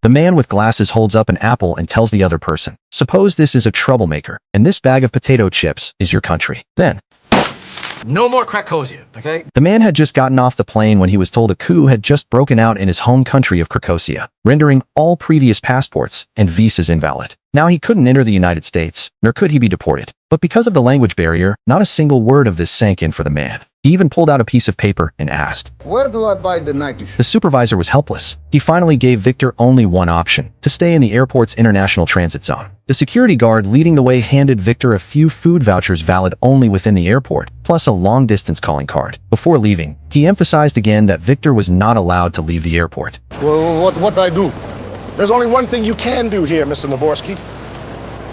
The man with glasses holds up an apple and tells the other person, "Suppose this is a troublemaker, and this bag of potato chips is your country. Then." No more Krakosia, okay? The man had just gotten off the plane when he was told a coup had just broken out in his home country of Krakosia, rendering all previous passports and visas invalid. Now he couldn't enter the United States, nor could he be deported. But because of the language barrier, not a single word of this sank in for the man. He even pulled out a piece of paper and asked, "Where do I buy the nitrogen?" The supervisor was helpless. He finally gave Viktor only one option: to stay in the airport's international transit zone. The security guard leading the way handed Viktor a few food vouchers valid only within the airport, plus a long-distance calling card. Before leaving, he emphasized again that Viktor was not allowed to leave the airport. Well, what I do? There's only one thing you can do here, Mr. Naborsky.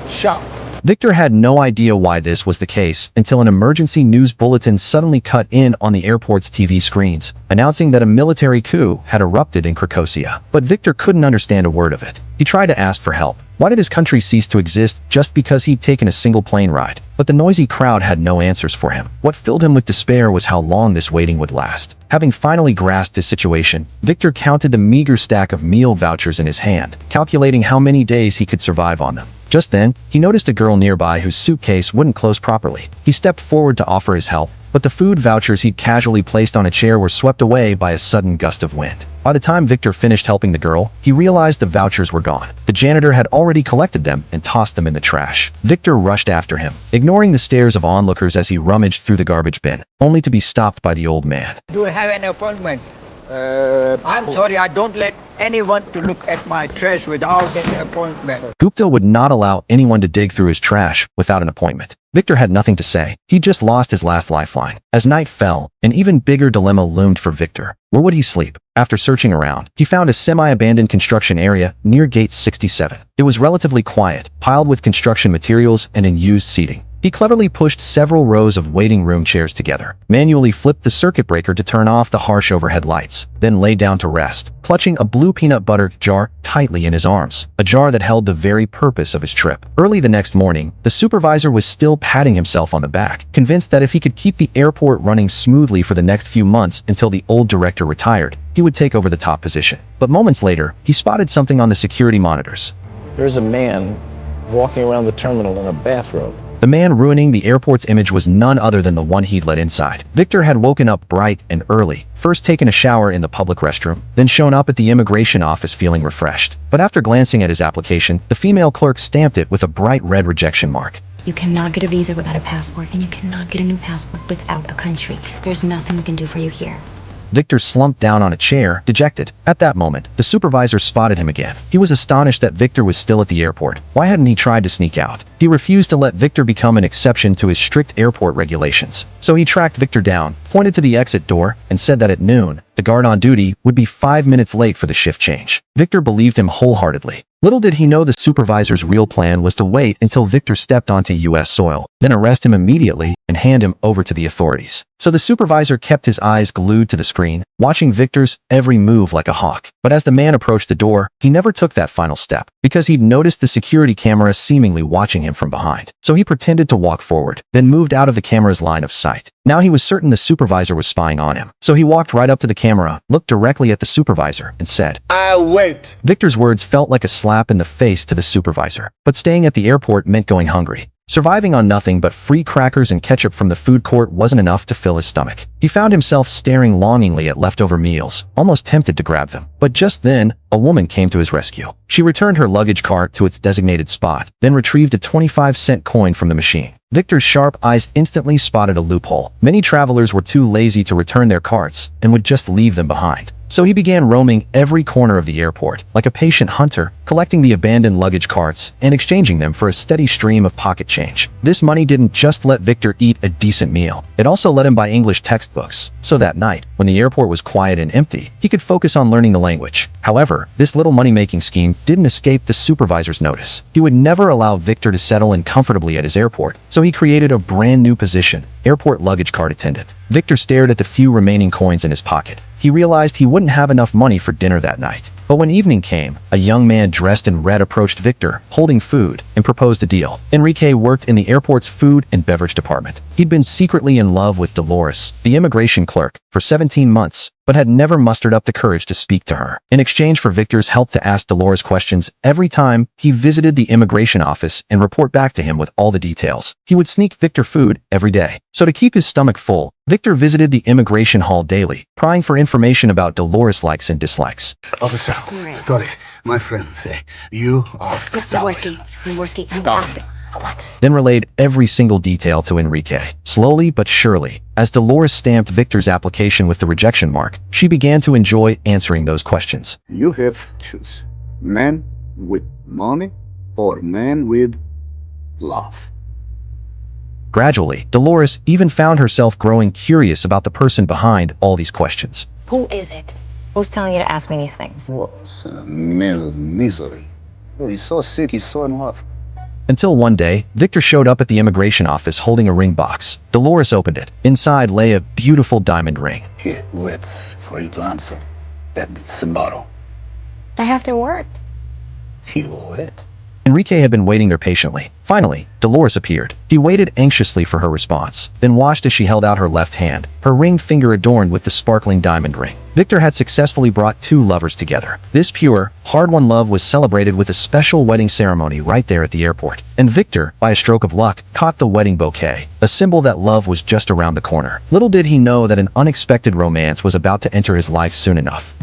Shop. Viktor had no idea why this was the case until an emergency news bulletin suddenly cut in on the airport's TV screens, announcing that a military coup had erupted in Krakosia. But Viktor couldn't understand a word of it. He tried to ask for help. Why did his country cease to exist just because he'd taken a single plane ride? But the noisy crowd had no answers for him. What filled him with despair was how long this waiting would last. Having finally grasped his situation, Viktor counted the meager stack of meal vouchers in his hand, calculating how many days he could survive on them. Just then, he noticed a girl nearby whose suitcase wouldn't close properly. He stepped forward to offer his help, but the food vouchers he'd casually placed on a chair were swept away by a sudden gust of wind. By the time Viktor finished helping the girl, he realized the vouchers were gone. The janitor had already collected them and tossed them in the trash. Viktor rushed after him, ignoring the stares of onlookers as he rummaged through the garbage bin, only to be stopped by the old man. Do I have an appointment? I'm sorry, I don't let anyone to look at my trash without an appointment. Gupta would not allow anyone to dig through his trash without an appointment. Viktor had nothing to say. He just lost his last lifeline. As night fell, an even bigger dilemma loomed for Viktor. Where would he sleep? After searching around, he found a semi-abandoned construction area near Gate 67. It was relatively quiet, piled with construction materials and unused seating. He cleverly pushed several rows of waiting room chairs together, manually flipped the circuit breaker to turn off the harsh overhead lights, then lay down to rest, clutching a blue peanut butter jar tightly in his arms, a jar that held the very purpose of his trip. Early the next morning, the supervisor was still patting himself on the back, convinced that if he could keep the airport running smoothly for the next few months until the old director retired, he would take over the top position. But moments later, he spotted something on the security monitors. There's a man walking around the terminal in a bathrobe. The man ruining the airport's image was none other than the one he'd let inside. Viktor had woken up bright and early, first taken a shower in the public restroom, then shown up at the immigration office feeling refreshed. But after glancing at his application, the female clerk stamped it with a bright red rejection mark. You cannot get a visa without a passport, and you cannot get a new passport without a country. There's nothing we can do for you here. Viktor slumped down on a chair, dejected. At that moment, the supervisor spotted him again. He was astonished that Viktor was still at the airport. Why hadn't he tried to sneak out? He refused to let Viktor become an exception to his strict airport regulations. So he tracked Viktor down, pointed to the exit door, and said that at noon, the guard on duty would be 5 minutes late for the shift change. Viktor believed him wholeheartedly. Little did he know the supervisor's real plan was to wait until Viktor stepped onto U.S. soil, then arrest him immediately and hand him over to the authorities. So the supervisor kept his eyes glued to the screen, watching Viktor's every move like a hawk. But as the man approached the door, he never took that final step, because he'd noticed the security camera seemingly watching him from behind. So he pretended to walk forward, then moved out of the camera's line of sight. Now he was certain the supervisor was spying on him. So he walked right up to the camera, looked directly at the supervisor, and said, "I wait." Viktor's words felt like a slap in the face to the supervisor. But staying at the airport meant going hungry. Surviving on nothing but free crackers and ketchup from the food court wasn't enough to fill his stomach. He found himself staring longingly at leftover meals, almost tempted to grab them. But just then, a woman came to his rescue. She returned her luggage cart to its designated spot, then retrieved a 25-cent coin from the machine. Viktor's sharp eyes instantly spotted a loophole. Many travelers were too lazy to return their carts and would just leave them behind. So he began roaming every corner of the airport, like a patient hunter, collecting the abandoned luggage carts and exchanging them for a steady stream of pocket change. This money didn't just let Viktor eat a decent meal. It also let him buy English textbooks. So that night, when the airport was quiet and empty, he could focus on learning the language. However, this little money-making scheme didn't escape the supervisor's notice. He would never allow Viktor to settle in comfortably at his airport, so he created a brand new position, airport luggage cart attendant. Viktor stared at the few remaining coins in his pocket. He realized he wouldn't have enough money for dinner that night. But when evening came, a young man dressed in red approached Viktor, holding food, and proposed a deal. Enrique worked in the airport's food and beverage department. He'd been secretly in love with Dolores, the immigration clerk, for 17 months, but had never mustered up the courage to speak to her. In exchange for Victor's help to ask Dolores questions every time he visited the immigration office and report back to him with all the details, he would sneak Victor food every day. So to keep his stomach full, Victor visited the immigration hall daily, prying for information about Dolores' likes and dislikes. Officer, Yes. sorry, my friend say you are Mr. Zaworski, you Stop. have to. What? Then relayed every single detail to Enrique. Slowly but surely, as Dolores stamped Victor's application with the rejection mark, she began to enjoy answering those questions. You have choose man with money or man with love. Gradually, Dolores even found herself growing curious about the person behind all these questions. Who is it? Who's telling you to ask me these things? Was a man of misery. Oh, he's so sick, he's so in love. Until one day, Victor showed up at the immigration office holding a ring box. Dolores opened it. Inside lay a beautiful diamond ring. He waits for you to answer. That's a bottle. I have to work. He will wait. Enrique had been waiting there patiently. Finally, Dolores appeared. He waited anxiously for her response, then watched as she held out her left hand, her ring finger adorned with the sparkling diamond ring. Victor had successfully brought two lovers together. This pure, hard-won love was celebrated with a special wedding ceremony right there at the airport. And Victor, by a stroke of luck, caught the wedding bouquet, a symbol that love was just around the corner. Little did he know that an unexpected romance was about to enter his life soon enough.